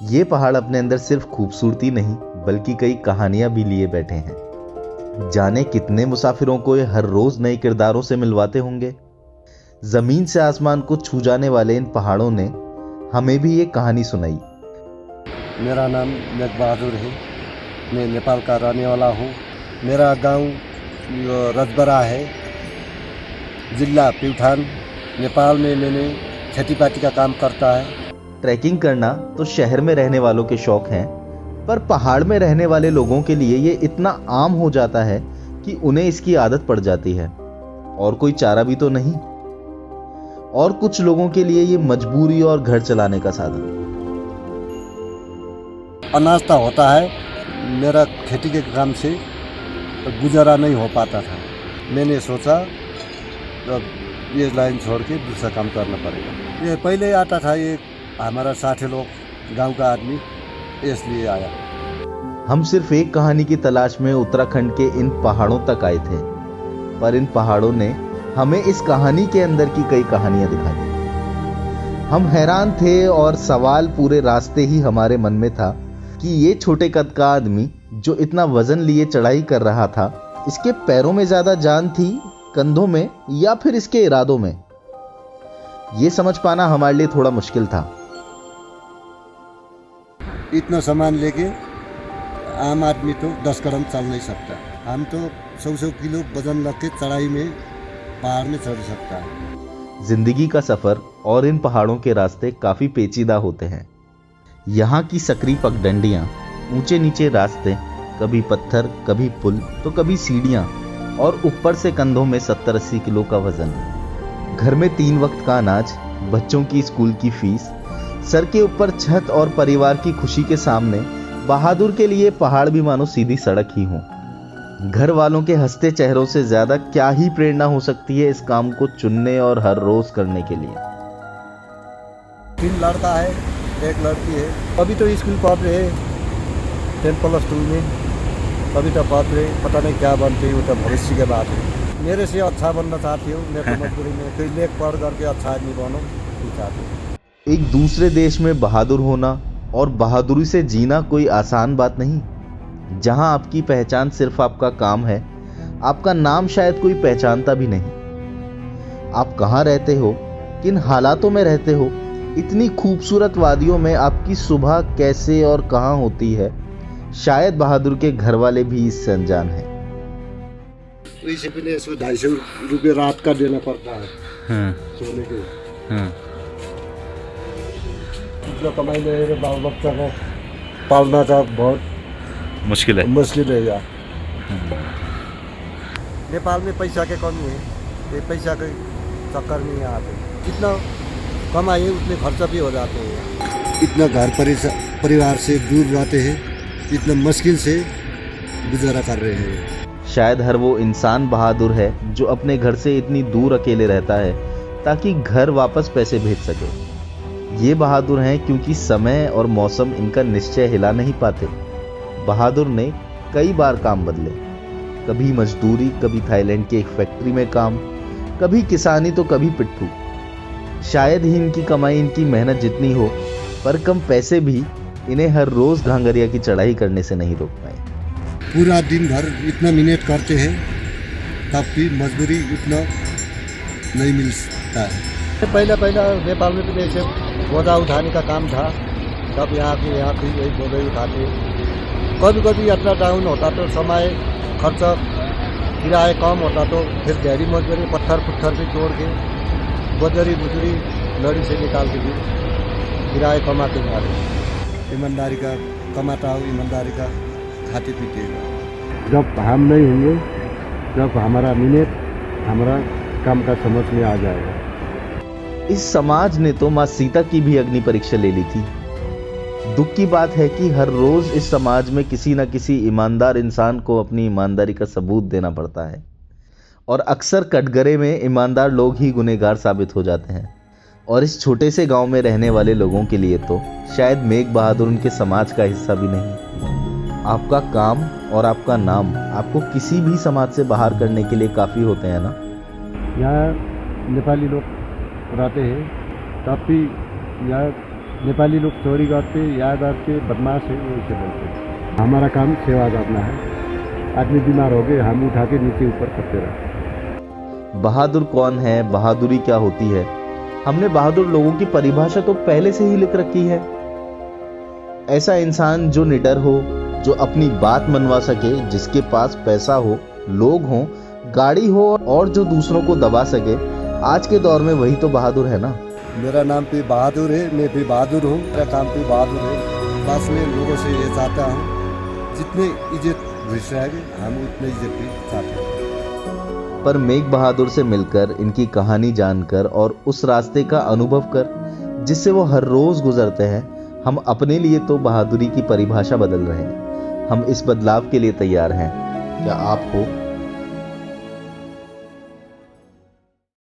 ये पहाड़ अपने अंदर सिर्फ खूबसूरती नहीं बल्कि कई कहानियां भी लिए बैठे हैं। जाने कितने मुसाफिरों को ये हर रोज नए किरदारों से मिलवाते होंगे। जमीन से आसमान को छू जाने वाले इन पहाड़ों ने हमें भी ये कहानी सुनाई। मेरा नाम नेक बहादुर है। मैं नेपाल का रहने वाला हूँ। मेरा गांव रजबरा है, जिला प्युठान, नेपाल में। मैंने खेती-पाती का काम करता है। ट्रैकिंग करना तो शहर में रहने वालों के शौक हैं, पर पहाड़ में रहने वाले लोगों के लिए ये इतना आम हो जाता है कि उन्हें इसकी आदत पड़ जाती है और कोई चारा भी तो नहीं। और कुछ लोगों के लिए ये मजबूरी और घर चलाने का साधन। अनाज तो होता है, मेरा खेती के काम से गुजारा नहीं हो पाता था। मैंने सोचा अब ये लाइन छोड़ के दूसरा काम करना पड़ेगा। ये पहले आता था, ये हमारा साथी लोग, गांव का आदमी, इसलिए आया। हम सिर्फ एक कहानी की तलाश में उत्तराखंड के इन पहाड़ों तक आए थे, पर इन पहाड़ों ने हमें इस कहानी के अंदर की कई कहानियां दिखा दी। हम हैरान थे और सवाल पूरे रास्ते ही हमारे मन में था कि ये छोटे कद का आदमी जो इतना वजन लिए चढ़ाई कर रहा था, इसके पैरों में ज्यादा जान थी, कंधों में, या फिर इसके इरादों में। ये समझ पाना हमारे लिए थोड़ा मुश्किल था। इतना सामान लेके आम आदमी तो 10 कदम चल नहीं सकता। हम तो 100 किलो वजन रख के चढ़ाई में पहाड़ में चढ़ सकता है। जिंदगी का सफर और इन पहाड़ों के रास्ते काफी पेचीदा होते हैं। यहाँ की सकरी पगडंडियां, ऊंचे नीचे रास्ते, कभी पत्थर, कभी पुल तो कभी सीढ़ियां, और ऊपर से कंधों में 70-80 किलो का वजन। घर में 3 वक्त का अनाज, बच्चों की स्कूल की फीस, सर के ऊपर छत और परिवार की खुशी के सामने बहादुर के लिए पहाड़ भी मानो सीधी सड़क ही हो। घर वालों के हंसते चेहरों से ज्यादा क्या ही प्रेरणा हो सकती है इस काम को चुनने और हर रोज करने के लिए। 3 लड़का है, 1 लड़की है। अभी तो स्कूल पढ़ रहे हैं, 10+2 में। अभी तो पढ़ रहे, पता नहीं क्या बनते, वो तो भविष्य के बात है। मेरे से अच्छा बनना चाहती हूँ। मैं तो मजबूरी में कोई लेख पढ़ करके अच्छा आदमी बनो चाहती हूँ। एक दूसरे देश में बहादुर होना और बहादुरी से जीना कोई आसान बात नहीं। जहां आपकी पहचान सिर्फ आपका काम है, आपका नाम शायद कोई पहचानता भी नहीं। आप कहां रहते हो, किन हालातों में रहते हो, इतनी खूबसूरत वादियों में आपकी सुबह कैसे और कहां होती है, शायद बहादुर के घर वाले भी इससे अनजान हैं। वैसे भी 250 रुपये रात का देना पड़ता है सोने के। इतना कमाई मेरे बाल बच्चा को पालना था बहुत मुश्किल है यार। नेपाल में पैसा के कमी है, ये पैसा के चक्कर में आते। जितना कमाइए उतने खर्चा भी हो जाते हैं। इतना घर परिवार से दूर रहते हैं, इतना मुश्किल से गुजारा कर रहे हैं। शायद हर वो इंसान बहादुर है जो अपने घर से इतनी दूर अकेले रहता है ताकि घर वापस पैसे भेज सके। ये बहादुर हैं क्योंकि समय और मौसम इनका निश्चय हिला नहीं पाते। बहादुर ने कई बार काम बदले, कभी मजदूरी, कभी थाईलैंड की एक फैक्ट्री में काम, कभी किसानी तो कभी पिट्ठू। शायद ही इनकी कमाई इनकी मेहनत जितनी हो, पर कम पैसे भी इन्हें हर रोज घांगरिया की चढ़ाई करने से नहीं रोक पाए। पूरा दिन भर इतना मेहनत करते हैं, तब भी मजदूरी इतना नहीं मिलता है। पहले नेपाल में भी ऐसे बोझा उठाने का काम था, तब यहाँ भी यही बोझे उठाते। कभी कभी यात्रा डाउन होता तो समय खर्च किराया कम होता तो फिर गहरी मजदूरी पत्थर से तोड़ के बजरी बुजरी लड़ी से निकाल के भी किराया कमाते जा रहे। ईमानदारी का कमाता हो, ईमानदारी का खाते पीते। जब हम नहीं होंगे, जब हमारा मिनट हमारा काम का समझ में आ जाएगा। इस समाज ने तो मां सीता की भी अग्नि परीक्षा ले ली थी। दुख की बात है कि हर रोज इस समाज में किसी न किसी ईमानदार इंसान को अपनी ईमानदारी का सबूत देना पड़ता है, और अक्सर कटघरे में ईमानदार लोग ही गुनहगार साबित हो जाते हैं। और इस छोटे से गांव में रहने वाले लोगों के लिए तो शायद मेघ बहादुर उनके समाज का हिस्सा भी नहीं। आपका काम और आपका नाम आपको किसी भी समाज से बाहर करने के लिए काफी होते हैं ना। यहाँ नेपाली लोग रहते हैं, तब भी यहाँ नेपाली लोग चोरी करते, याददार के बदमाश है, वैसे बोलते हैं। हमारा काम सेवा करना है। आदमी बीमार हो गए, हम उठा के नीचे ऊपर करते रहे। बहादुर कौन है, बहादुरी क्या होती है, हमने बहादुर लोगों की परिभाषा तो पहले से ही लिख रखी है। ऐसा इंसान जो निडर हो, जो अपनी बात मनवा सके, जिसके पास पैसा हो, लोग हों, गाड़ी हो और जो दूसरों को दबा सके, आज के दौर में वही तो बहादुर है ना। मेरा नाम भी बहादुर है, मैं भी बहादुर हूँ। मेरा काम भी बहादुर है। बस मैं लोगों से ये चाहता हूँ, जितने इज्जत घुस रहेगी हम उतने इज्जत भी चाहते हैं। पर मेघ बहादुर से मिलकर, इनकी कहानी जानकर और उस रास्ते का अनुभव कर जिससे वो हर रोज गुजरते हैं, हम अपने लिए तो बहादुरी की परिभाषा बदल रहे हैं। हम इस बदलाव के लिए तैयार हैं। क्या आप हो?